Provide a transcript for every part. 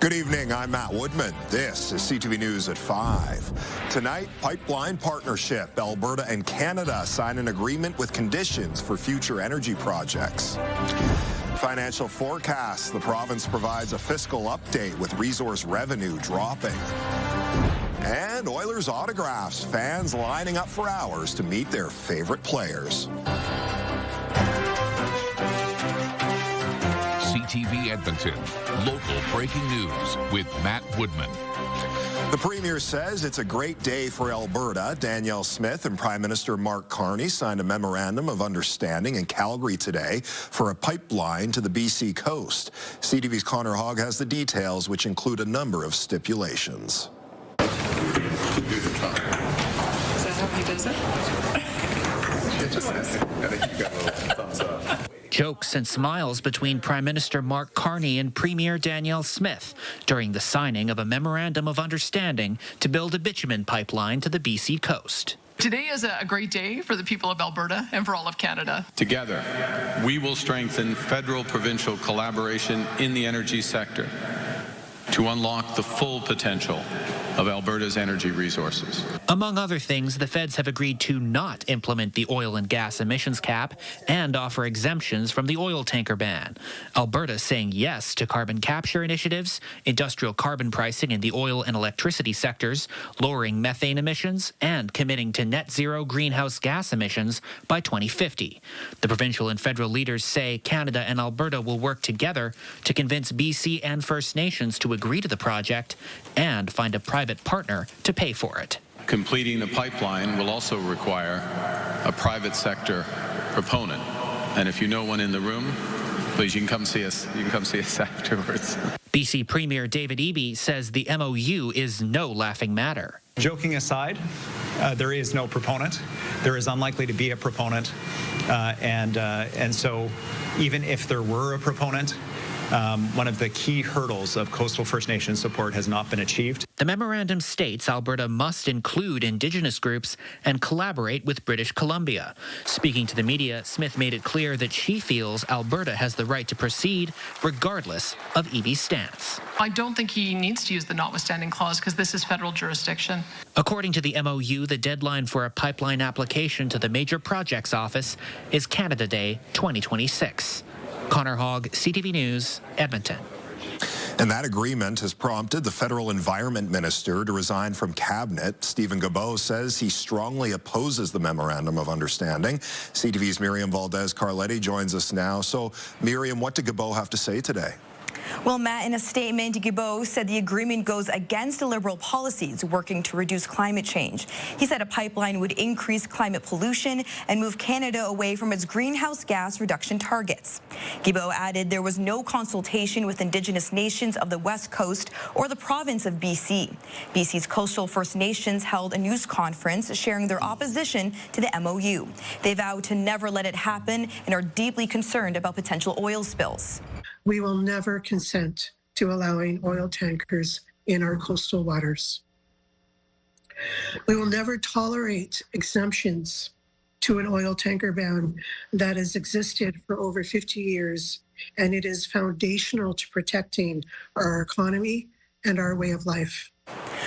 Good evening, I'm Matt Woodman. This is CTV News at 5. Tonight, pipeline partnership. Alberta and Canada sign an agreement with conditions for future energy projects. Financial forecast. The province provides a fiscal update with resource revenue dropping. And Oilers autographs. Fans lining up for hours to meet their favorite players. CTV Edmonton, local breaking news with Matt Woodman. The Premier says it's a great day for Alberta. Danielle Smith and Prime Minister Mark Carney signed a memorandum of understanding in Calgary today for a pipeline to the BC coast. CTV's Connor Hogg has the details, which include a number of stipulations. Is that how he does it? I think you got a little thumbs up. Jokes and smiles between Prime Minister Mark Carney and Premier Danielle Smith during the signing of a memorandum of understanding to build a bitumen pipeline to the BC coast. Today is a great day for the people of Alberta and for all of Canada. Together, we will strengthen federal-provincial collaboration in the energy sector to unlock the full potential of Alberta's energy resources. Among other things, the feds have agreed to not implement the oil and gas emissions cap and offer exemptions from the oil tanker ban. Alberta saying yes to carbon capture initiatives, industrial carbon pricing in the oil and electricity sectors, lowering methane emissions, and committing to net zero greenhouse gas emissions by 2050. The provincial and federal leaders say Canada and Alberta will work together to convince BC and First Nations to agree to the project and find a private partner to pay for it. Completing the pipeline will also require a private sector proponent. And if you know one in the room, please, you can come see us. You can come see us afterwards. BC Premier David Eby says the MOU is no laughing matter. Joking aside, there is no proponent. There is unlikely to be a proponent. And so even if there were a proponent, one of the key hurdles of coastal First Nations support has not been achieved. The memorandum states Alberta must include Indigenous groups and collaborate with British Columbia. Speaking to the media, Smith made it clear that she feels Alberta has the right to proceed regardless of Eby's stance. I don't think he needs to use the notwithstanding clause because this is federal jurisdiction. According to the MOU, the deadline for a pipeline application to the Major Projects Office is Canada Day 2026. Connor Hogg, CTV News, Edmonton. And that agreement has prompted the federal environment minister to resign from cabinet. Stephen Guilbeault says he strongly opposes the memorandum of understanding. CTV's Miriam Valdez-Carletti joins us now. So, Miriam, what did Guilbeault have to say today? Well, Matt, in a statement, Guilbeault said the agreement goes against the Liberal policies working to reduce climate change. He said a pipeline would increase climate pollution and move Canada away from its greenhouse gas reduction targets. Guilbeault added there was no consultation with Indigenous nations of the West Coast or the province of BC. BC's coastal First Nations held a news conference sharing their opposition to the MOU. They vowed to never let it happen and are deeply concerned about potential oil spills. We will never consent to allowing oil tankers in our coastal waters. We will never tolerate exemptions to an oil tanker ban that has existed for over 50 years, and it is foundational to protecting our economy and our way of life.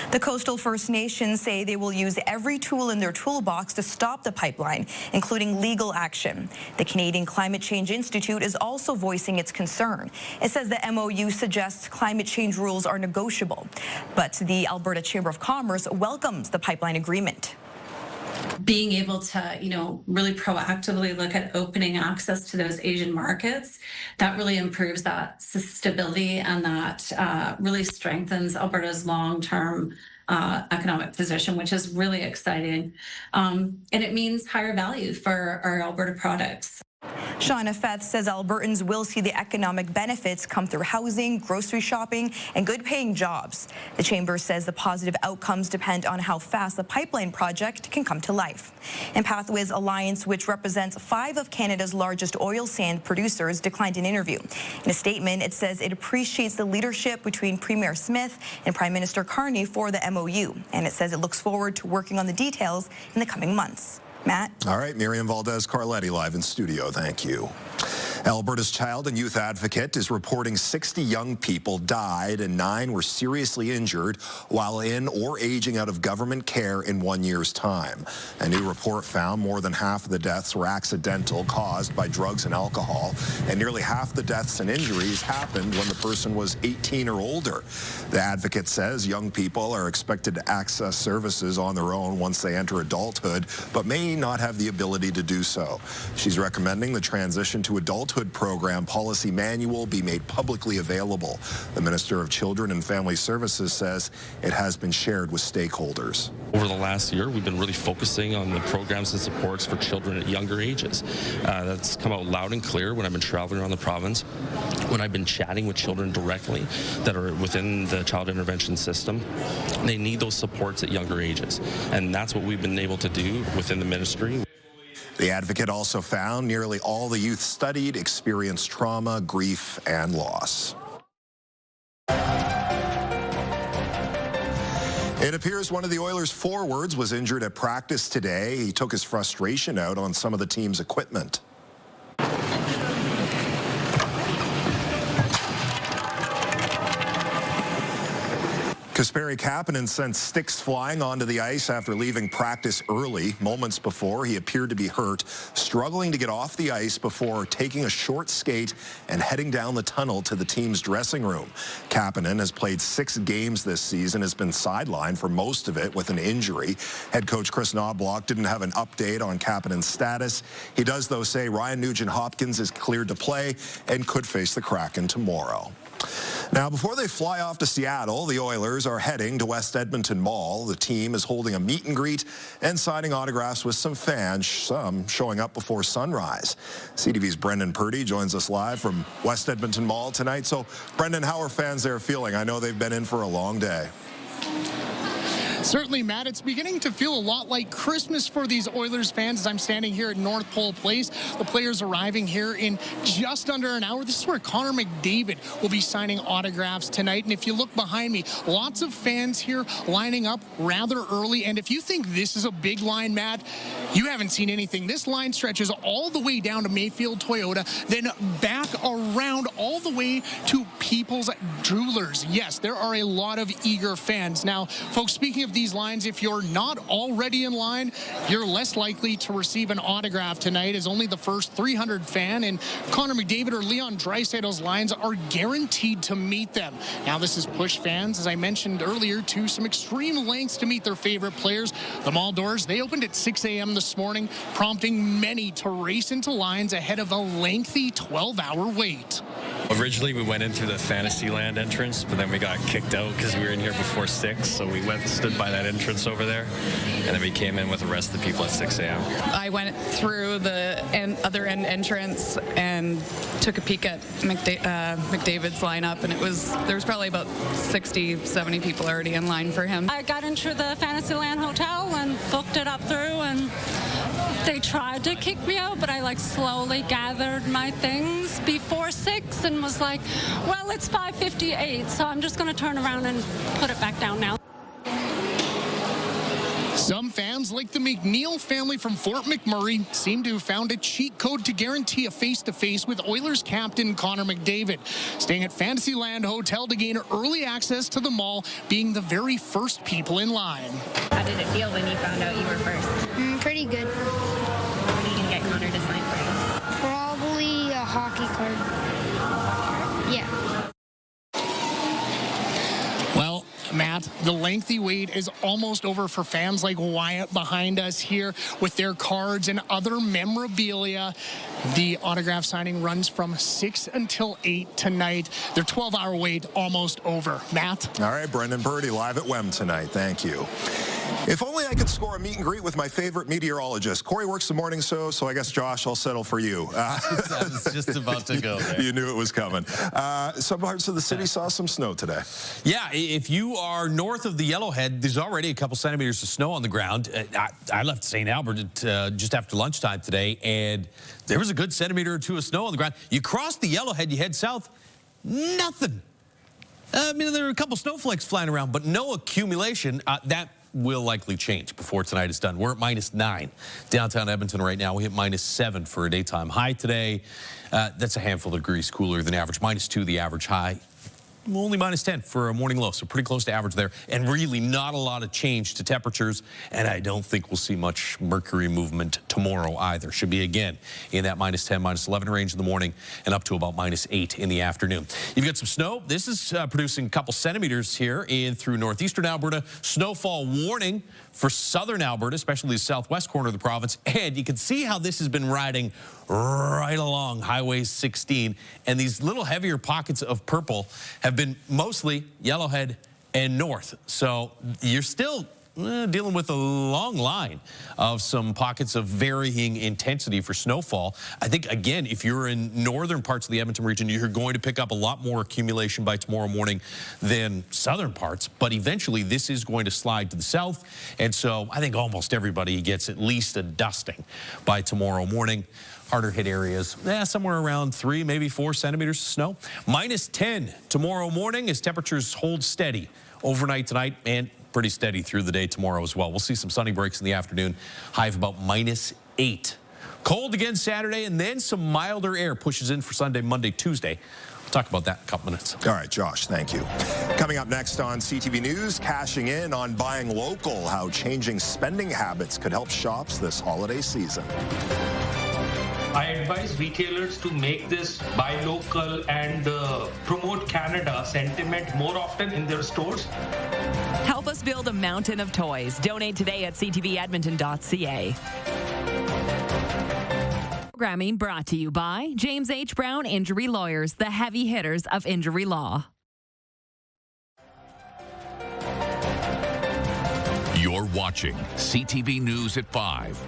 The coastal First Nations say they will use every tool in their toolbox to stop the pipeline, including legal action. The Canadian Climate Change Institute is also voicing its concern. It says the MOU suggests climate change rules are negotiable, but the Alberta Chamber of Commerce welcomes the pipeline agreement. Being able to, really proactively look at opening access to those Asian markets, that really improves that stability and that really strengthens Alberta's long-term economic position, which is really exciting. And it means higher value for our Alberta products. Shauna Feth says Albertans will see the economic benefits come through housing, grocery shopping, and good-paying jobs. The Chamber says the positive outcomes depend on how fast the pipeline project can come to life. And Pathways Alliance, which represents 5 of Canada's largest oil sand producers, declined an interview. In a statement, it says it appreciates the leadership between Premier Smith and Prime Minister Carney for the MOU, and it says it looks forward to working on the details in the coming months. Matt? All right, Miriam Valdez-Carletti live in studio. Thank you. Alberta's child and youth advocate is reporting 60 young people died and 9 were seriously injured while in or aging out of government care in 1 year's time. A new report found more than half of the deaths were accidental, caused by drugs and alcohol, and nearly half the deaths and injuries happened when the person was 18 or older. The advocate says young people are expected to access services on their own once they enter adulthood, but may not have the ability to do so. She's recommending the transition to adulthood program policy manual be made publicly available. The Minister of Children and Family Services says it has been shared with stakeholders. Over the last year, we've been really focusing on the programs and supports for children at younger ages. That's come out loud and clear when I've been traveling around the province, when I've been chatting with children directly that are within the child intervention system. They need those supports at younger ages, and that's what we've been able to do within the ministry. The advocate also found nearly all the youth studied experienced trauma, grief, and loss. It appears one of the Oilers' forwards was injured at practice today. He took his frustration out on some of the team's equipment. Kasperi Kapanen sent sticks flying onto the ice after leaving practice early. Moments before, he appeared to be hurt, struggling to get off the ice before taking a short skate and heading down the tunnel to the team's dressing room. Kapanen has played 6 games this season, has been sidelined for most of it with an injury. Head coach Chris Knobloch didn't have an update on Kapanen's status. He does, though, say Ryan Nugent-Hopkins is cleared to play and could face the Kraken tomorrow. Now, before they fly off to Seattle, the Oilers are heading to West Edmonton Mall. The team is holding a meet and greet and signing autographs with some fans, some showing up before sunrise. CTV's Brendan Purdy joins us live from West Edmonton Mall tonight. So, Brendan, how are fans there feeling? I know they've been in for a long day. Certainly, Matt, it's beginning to feel a lot like Christmas for these Oilers fans as I'm standing here at North Pole Place. The players arriving here in just under an hour. This is where Connor McDavid will be signing autographs tonight. And if you look behind me, lots of fans here lining up rather early. And if you think this is a big line, Matt, you haven't seen anything. This line stretches all the way down to Mayfield Toyota, then back around all the way to People's Jewelers. Yes, there are a lot of eager fans. Now, folks, speaking of these lines, if you're not already in line, you're less likely to receive an autograph tonight, as only the first 300 fan in Connor McDavid or Leon Draisaitl's lines are guaranteed to meet them. Now, this has pushed fans, as I mentioned earlier, to some extreme lengths to meet their favorite players. The mall doors, they opened at 6 a.m. this morning, prompting many to race into lines ahead of a lengthy 12-hour wait. Originally, we went in through the Fantasyland entrance, but then we got kicked out because we were in here before 6, so we went and stood by that entrance over there, and then we came in with the rest of the people at 6 a.m. I went through the other end entrance and took a peek at McDavid's lineup, and there was probably about 60, 70 people already in line for him. I got into the Fantasyland hotel and booked it up through, and they tried to kick me out, but I slowly gathered my things before 6 and was like, well, it's 5:58, so I'm just going to turn around and put it back down now. Some fans, like the McNeil family from Fort McMurray, seem to have found a cheat code to guarantee a face-to-face with Oilers captain Connor McDavid, staying at Fantasyland Hotel to gain early access to the mall, being the very first people in line. How did it feel when you found out you were first? Pretty good. What are you going to get Connor to sign for you? Probably a hockey card. Yeah. Well, Matt, the lengthy wait is almost over for fans like Wyatt behind us here with their cards and other memorabilia. The autograph signing runs from 6 until 8 tonight. Their 12-hour wait almost over. Matt? All right, Brendan Purdy live at WEM tonight. Thank you. If only I could score a meet and greet with my favorite meteorologist. Corey works the morning show, so I guess, Josh, I'll settle for you. I was just about to go there. You knew it was coming. Some parts of the city saw some snow today. Yeah, if you are north of the Yellowhead, there's already a couple centimeters of snow on the ground. I left St. Albert just after lunchtime today, and there was a good centimeter or two of snow on the ground. You cross the Yellowhead, you head south, nothing. I mean, there were a couple snowflakes flying around, but no accumulation. That will likely change before tonight is done. We're at -9 downtown Edmonton right now. We hit -7 for a daytime high today. That's a handful of degrees cooler than average. -2 the average high. Only -10 for a morning low, so pretty close to average there. And really not a lot of change to temperatures, and I don't think we'll see much mercury movement tomorrow either. Should be, again, in that -10, -11 range in the morning and up to about -8 in the afternoon. You've got some snow. This is producing a couple centimeters here in through northeastern Alberta. Snowfall warning for southern Alberta, especially the southwest corner of the province. And you can see how this has been riding right along Highway 16. And these little heavier pockets of purple have been mostly Yellowhead and north. So you're still dealing with a long line of some pockets of varying intensity for snowfall. I think, again, if you're in northern parts of the Edmonton region, you're going to pick up a lot more accumulation by tomorrow morning than southern parts. But eventually, this is going to slide to the south. And so I think almost everybody gets at least a dusting by tomorrow morning. Harder hit areas, somewhere around 3, maybe 4 centimeters of snow. -10 tomorrow morning as temperatures hold steady overnight tonight and pretty steady through the day tomorrow as well. We'll see some sunny breaks in the afternoon, high of about -8. Cold again Saturday, and then some milder air pushes in for Sunday, Monday, Tuesday. We'll talk about that in a couple minutes. All right, Josh, thank you. Coming up next on CTV News, cashing in on buying local, how changing spending habits could help shops this holiday season. I advise retailers to make this buy local and promote Canada sentiment more often in their stores. Help us build a mountain of toys. Donate today at ctvedmonton.ca. Programming brought to you by James H. Brown Injury Lawyers, the heavy hitters of injury law. You're watching CTV News at 5.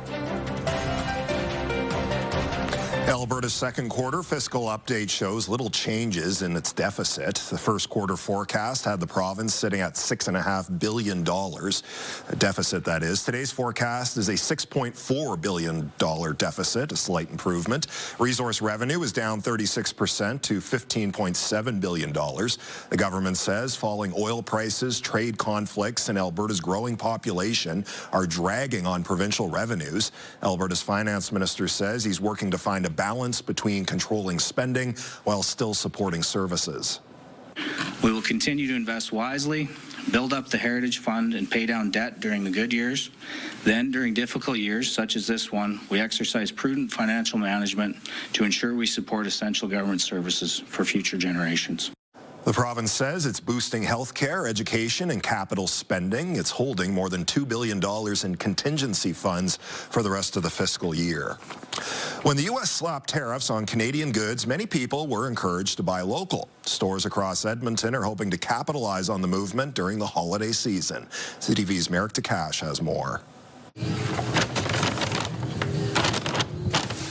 Alberta's second quarter fiscal update shows little changes in its deficit. The first quarter forecast had the province sitting at $6.5 billion. A deficit, that is. Today's forecast is a $6.4 billion deficit, a slight improvement. Resource revenue is down 36% to $15.7 billion. The government says falling oil prices, trade conflicts, and Alberta's growing population are dragging on provincial revenues. Alberta's finance minister says he's working to find a balance between controlling spending while still supporting services. We will continue to invest wisely, build up the Heritage Fund, and pay down debt during the good years. Then, during difficult years, such as this one, we exercise prudent financial management to ensure we support essential government services for future generations. The province says it's boosting healthcare, education, and capital spending. It's holding more than $2 billion in contingency funds for the rest of the fiscal year. When the U.S. slapped tariffs on Canadian goods, many people were encouraged to buy local. Stores across Edmonton are hoping to capitalize on the movement during the holiday season. CTV's Merrick DeCash has more.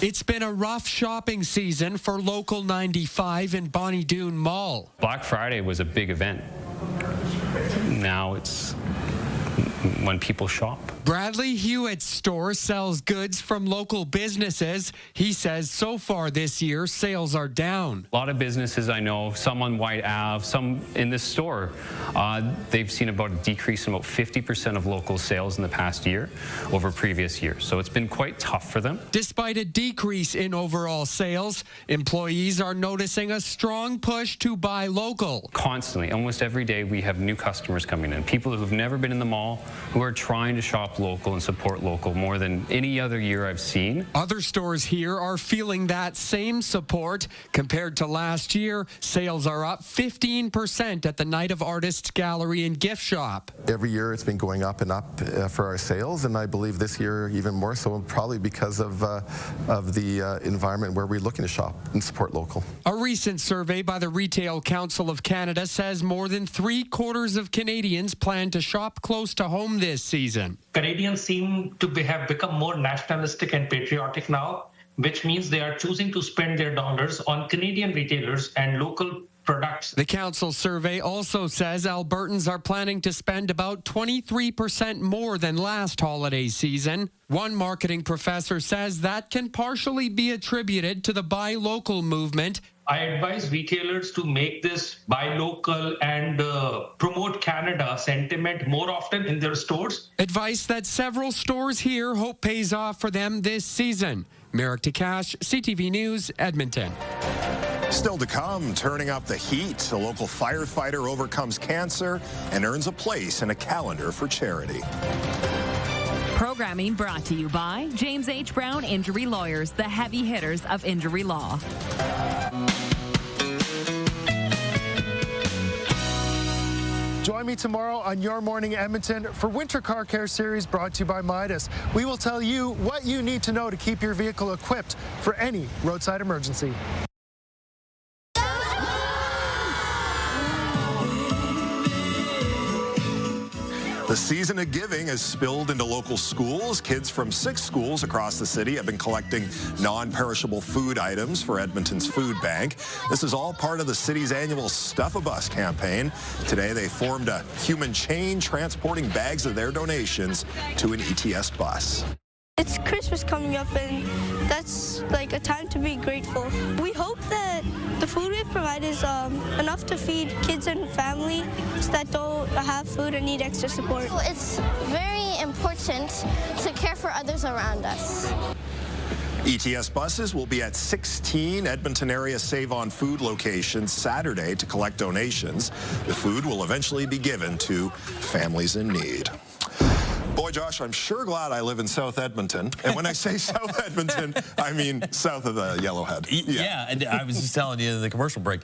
It's been a rough shopping season for Local 95 in Bonnie Doon Mall. Black Friday was a big event. Now it's when people shop. Bradley Hewitt's store sells goods from local businesses. He says so far this year, sales are down. A lot of businesses I know, some on White Ave, some in this store, they've seen about a decrease in about 50% of local sales in the past year over previous years. So it's been quite tough for them. Despite a decrease in overall sales, employees are noticing a strong push to buy local. Constantly, almost every day, we have new customers coming in, people who've never been in the mall, who are trying to shop local and support local more than any other year I've seen. Other stores here are feeling that same support. Compared to last year, sales are up 15% at the Night of Artists Gallery and Gift Shop. Every year it's been going up and up for our sales, and I believe this year even more so, probably because of the environment where we're looking to shop and support local. A recent survey by the Retail Council of Canada says more than 3/4 of Canadians plan to shop close to home this season. Canadians seem to have become more nationalistic and patriotic now, which means they are choosing to spend their dollars on Canadian retailers and local products. The council survey also says Albertans are planning to spend about 23% more than last holiday season. One marketing professor says that can partially be attributed to the buy local movement. I advise retailers to make this buy local and promote Canada sentiment more often in their stores. Advice that several stores here hope pays off for them this season. Merrick Takash, CTV News, Edmonton. Still to come, turning up the heat. A local firefighter overcomes cancer and earns a place in a calendar for charity. Programming brought to you by James H. Brown Injury Lawyers, the heavy hitters of injury law. Join me tomorrow on Your Morning Edmonton for Winter Car Care Series brought to you by Midas. We will tell you what you need to know to keep your vehicle equipped for any roadside emergency. The season of giving has spilled into local schools. Kids from 6 schools across the city have been collecting non-perishable food items for Edmonton's food bank. This is all part of the city's annual Stuff a Bus campaign. Today, they formed a human chain transporting bags of their donations to an ETS bus. It's Christmas coming up, and that's like a time to be grateful. We hope that the food we provide is enough to feed kids and families that don't have food and need extra support. It's very important to care for others around us. ETS buses will be at 16 Edmonton area Save on Food locations Saturday to collect donations. The food will eventually be given to families in need. Boy, Josh, I'm sure glad I live in South Edmonton. And when I say South Edmonton, I mean south of the Yellowhead. Yeah, and I was just telling you in the commercial break,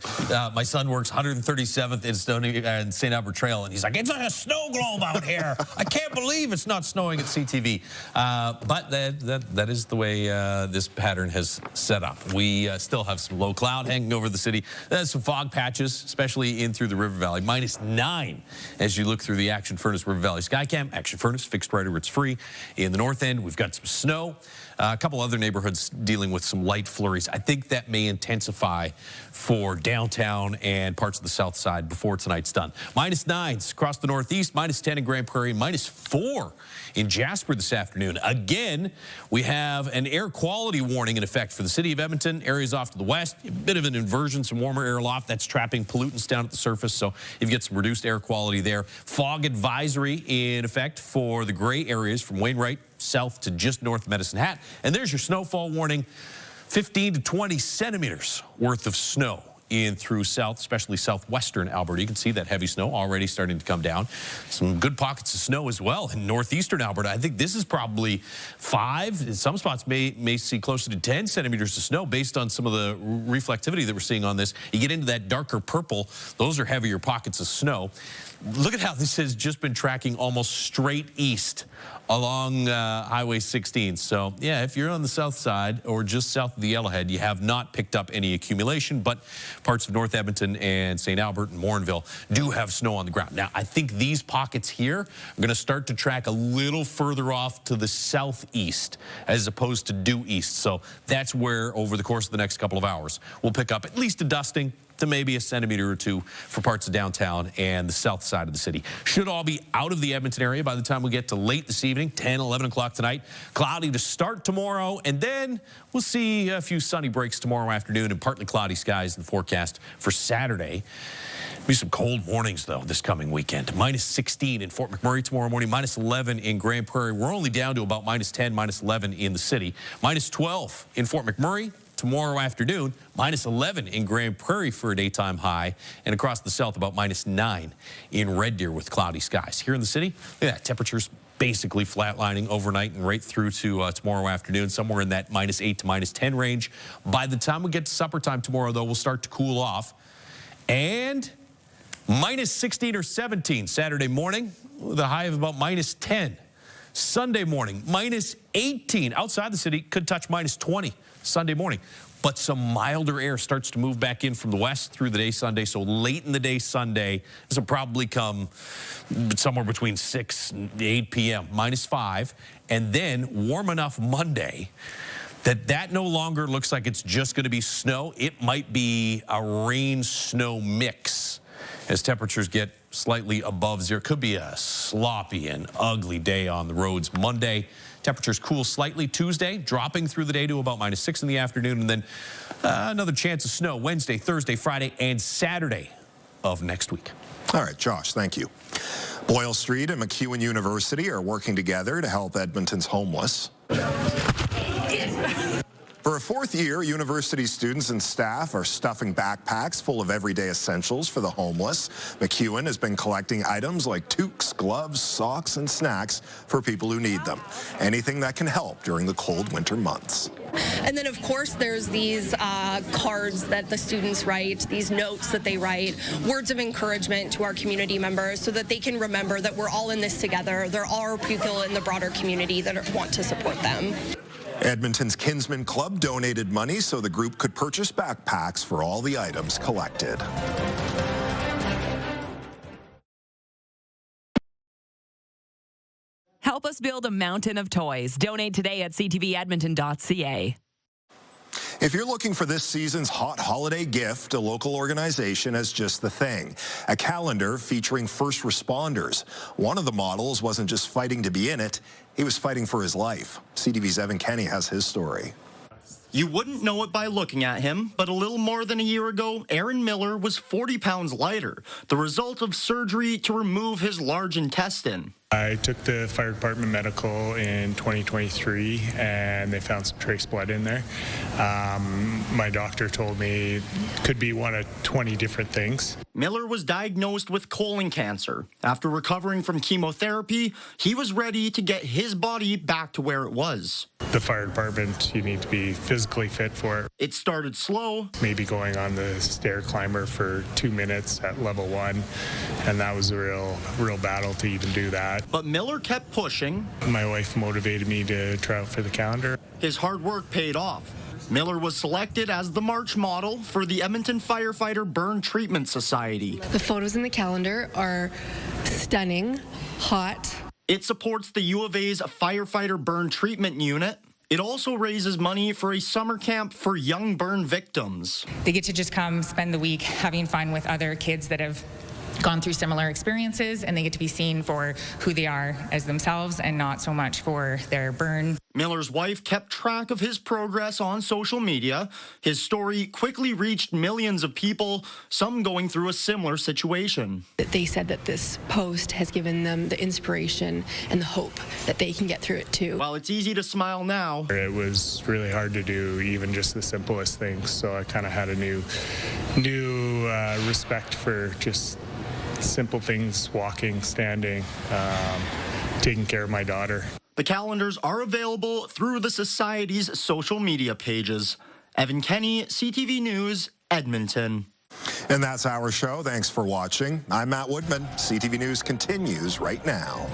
my son works 137th in Stony and St. Albert Trail, and he's like, it's like a snow globe out here. I can't believe it's not snowing at CTV. But that is the way this pattern has set up. We still have some low cloud hanging over the city. There's some fog patches, especially in through the River Valley. -9 as you look through the Action Furnace River Valley Skycam. Action Furnace, fixed right over, it's free. In the north end, we've got some snow. A couple other neighborhoods dealing with some light flurries. I think that may intensify for downtown and parts of the south side before tonight's done. -9s across the northeast, -10 in Grand Prairie, -4 in Jasper this afternoon. Again, we have an air quality warning in effect for the city of Edmonton, areas off to the west. A bit of an inversion, some warmer air aloft. That's trapping pollutants down at the surface, so you get some reduced air quality there. Fog advisory in effect for the gray areas from Wainwright south to just north of Medicine Hat. And there's your snowfall warning, 15 to 20 centimeters worth of snow in through south, especially southwestern Alberta. You can see that heavy snow already starting to come down. Some good pockets of snow as well in northeastern Alberta. I think this is probably 5. In some spots may see closer to 10 centimeters of snow based on some of the reflectivity that we're seeing on this. You get into that darker purple, those are heavier pockets of snow. Look at how this has just been tracking almost straight east along Highway 16. So, yeah, if you're on the south side or just south of the Yellowhead, you have not picked up any accumulation, but parts of North Edmonton and St. Albert and Morinville do have snow on the ground. Now, I think these pockets here are going to start to track a little further off to the southeast as opposed to due east. So that's where, over the course of the next couple of hours, we'll pick up at least a dusting to maybe a centimeter or 2 for parts of downtown and the south side of the city. Should all be out of the Edmonton area by the time we get to late this evening, 10, 11 o'clock tonight. Cloudy to start tomorrow, and then we'll see a few sunny breaks tomorrow afternoon and partly cloudy skies in the forecast for Saturday. Be some cold mornings, though, this coming weekend. -16 in Fort McMurray tomorrow morning, -11 in Grand Prairie. We're only down to about -10, -11 in the city. -12 in Fort McMurray tomorrow afternoon, -11 in Grand Prairie for a daytime high, and across the south about -9 in Red Deer with cloudy skies. Here in the city, look at that, temperatures basically flatlining overnight and right through to tomorrow afternoon, somewhere in that -8 to -10 range. By the time we get to supper time tomorrow, though, we'll start to cool off. And -16 or 17 Saturday morning, with a high of about -10. Sunday morning, -18. Outside the city, could touch -20 Sunday morning. But some milder air starts to move back in from the west through the day Sunday. So late in the day Sunday, this will probably come somewhere between 6 and 8 p.m., -5. And then warm enough Monday that no longer looks like it's just going to be snow. It might be a rain-snow mix as temperatures get slightly above zero. Could be a sloppy and ugly day on the roads Monday. Temperatures cool slightly Tuesday, dropping through the day to about -6 in the afternoon, and then another chance of snow Wednesday, Thursday, Friday, and Saturday of next week. All right, Josh, thank you. Boyle Street and MacEwan University are working together to help Edmonton's homeless. For a fourth year, university students and staff are stuffing backpacks full of everyday essentials for the homeless. MacEwan has been collecting items like toques, gloves, socks, and snacks for people who need them. Anything that can help during the cold winter months. And then, of course, there's these cards that the students write, these notes that they write, words of encouragement to our community members so that they can remember that we're all in this together. There are people in the broader community that want to support them. Edmonton's Kinsman Club donated money so the group could purchase backpacks for all the items collected. Help us build a mountain of toys. Donate today at ctvedmonton.ca. If you're looking for this season's hot holiday gift, a local organization has just the thing. A calendar featuring first responders. One of the models wasn't just fighting to be in it, he was fighting for his life. CTV's Evan Kenny has his story. You wouldn't know it by looking at him, but a little more than a year ago, Aaron Miller was 40 pounds lighter, the result of surgery to remove his large intestine. I took the fire department medical in 2023 and they found some trace blood in there. My doctor told me it could be one of 20 different things. Miller was diagnosed with colon cancer. After recovering from chemotherapy, he was ready to get his body back to where it was. The fire department, you need to be physically fit for it. It started slow. Maybe going on the stair climber for 2 minutes at level 1, and that was a real battle to even do that. But Miller kept pushing. My wife motivated me to try out for the calendar. His hard work paid off. Miller was selected as the March model for the Edmonton Firefighter Burn Treatment Society. The photos in the calendar are stunning, hot. It supports the U of A's Firefighter Burn Treatment Unit. It also raises money for a summer camp for young burn victims. They get to just come spend the week having fun with other kids that have gone through similar experiences, and they get to be seen for who they are as themselves and not so much for their burn. Miller's wife kept track of his progress on social media. His story quickly reached millions of people, some going through a similar situation. They said that this post has given them the inspiration and the hope that they can get through it too. While it's easy to smile now, it was really hard to do even just the simplest things, so I kind of had a new respect for just simple things, walking, standing, taking care of my daughter. The calendars are available through the Society's social media pages. Evan Kenny, CTV News, Edmonton. And that's our show. Thanks for watching. I'm Matt Woodman. CTV News continues right now.